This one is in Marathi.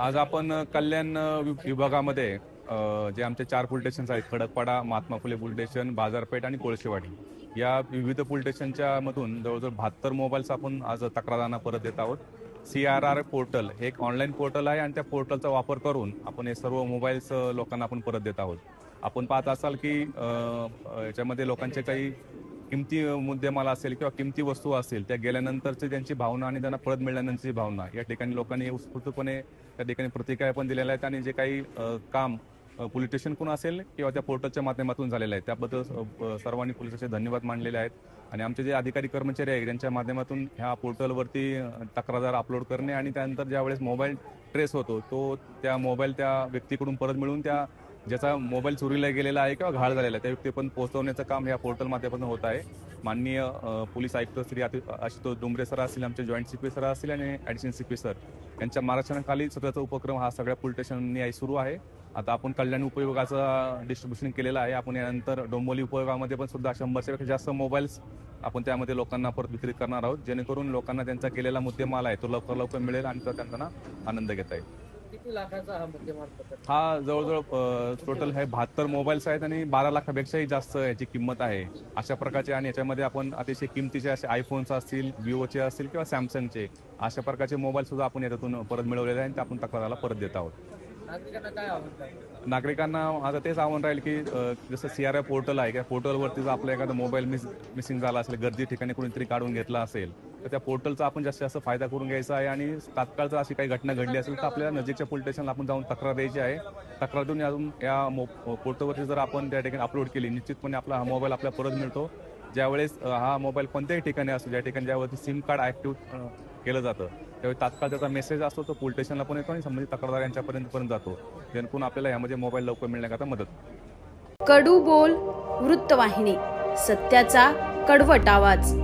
आज आपण कल्याण विभागामध्ये जे आमचे 4 पोलीस स्टेशन्स आहेत, खडकपाडा, महात्मा फुले पोलीस स्टेशन, बाजारपेठ आणि कोळशेवाडी. या विविध पोलीस स्टेशनच्या मधून जवळजवळ 72 मोबाईल्स आपण आज तक्रारांना परत देत आहोत. CRR पोर्टल हे एक ऑनलाईन पोर्टल आहे आणि त्या पोर्टलचा वापर करून आपण हे सर्व मोबाईल्स लोकांना आपण परत देत आहोत. आपण पाहत असाल की याच्यामध्ये लोकांचे काही किमती मुद्देमाल असेल किंवा किमती वस्तू असेल, त्या गेल्यानंतरची त्यांची भावना आणि त्यांना परत मिळाल्यानंतरची भावना या ठिकाणी लोकांनी उत्स्फूर्तपणे त्या ठिकाणी प्रतिक्रिया पण दिलेल्या आहेत आणि जे काही काम पोलीस स्टेशनकडून असेल किंवा त्या पोर्टलच्या माध्यमातून झालेलं आहे त्याबद्दल सर्वांनी पोलिसांचे धन्यवाद मानलेले आहेत. आणि आमचे जे अधिकारी कर्मचारी आहेत त्यांच्या माध्यमातून ह्या पोर्टलवरती तक्रार अपलोड करणे आणि त्यानंतर ज्यावेळेस मोबाईल ट्रेस होतो तो त्या मोबाईल त्या व्यक्तीकडून परत मिळून त्या ज्याचा मोबाईल चोरीला गेलेला आहे किंवा घाळ झालेला आहे त्या व्यक्तीपर्यंत पोहोचवण्याचं काम या पोर्टल माध्यमातून होत आहे. माननीय पोलीस आयुक्त श्री आशुतोष डोंगरे सर असतील, आमचे जॉईंट CP सर असतील आणि ॲडिशनल CP सर यांच्या मार्गदर्शनाखाली सगळ्याचा उपक्रम हा सगळ्या पोलीस स्टेशननी सुरू आहे. आता आपण कल्याण उपविभागाचं डिस्ट्रीब्युशन केलेलं आहे. आपण यानंतर डोंबिवली उपविभागामध्ये पण सुद्धा 100 पेक्षा जास्त मोबाईल्स आपण त्यामध्ये लोकांना परत वितरित करणार आहोत, जेणेकरून लोकांना त्यांचा केलेला मुद्देमाल आहे तो लवकर मिळेल आणि त्यांना आनंद घेता येईल. किती लाखाचा हा मुद्देमाल पकडला? हा जवळजवळ टोटल आहे 72 मोबाईल्स आहेत आणि 12 लाखापेक्षाही जास्त याची किंमत आहे. अशा प्रकारचे आणि याच्यामध्ये आपण अतिशय किमतीचे असे आयफोन्स असतील, विवोचे असतील किंवा सॅमसंगचे अशा प्रकारचे मोबाईल सुद्धा आपण याच्यातून परत मिळवलेले आहे आणि ते आपण तक्राराला परत देत आहोत. नागरिकांना काय आवडतं? नागरिकांना आता तेच आव्हान राहील की जसं CRI पोर्टल आहे त्या पोर्टलवरती जर आपला एखादा मोबाईल मिसिंग झाला असेल, गर्दी ठिकाणी कोणीतरी काढून घेतला असेल तर त्या पोर्टलचा आपण जास्तीत जास्त फायदा करून घ्यायचा आहे आणि तात्काळ जर अशी काही घटना घडली असेल तर आपल्याला नजीकच्या पोलीस स्टेशनला आपण जाऊन तक्रार द्यायची आहे. तक्रार देऊन अजून या पोर्टलवरती जर आपण त्या ठिकाणी अपलोड केली निश्चितपणे आपला हा मोबाईल आपल्याला परत मिळतो. ज्यावेळेस हा मोबाईल कोणत्याही ठिकाणी असतो ज्या ठिकाणी ज्यावरती सिम कार्ड ॲक्टिव्ह केलं जातं त्यावेळी तात्काळ त्याचा मेसेज असतो तो पोलीस स्टेशनला पण येतो आणि संबंधित तक्रारदार यांच्यापर्यंत जातो, जेणेकरून आपल्याला यामध्ये मोबाईल लवकर मिळण्याकरता मदत. कडू बोल वृत्तवाहिनी, सत्याचा कडवट आवाज.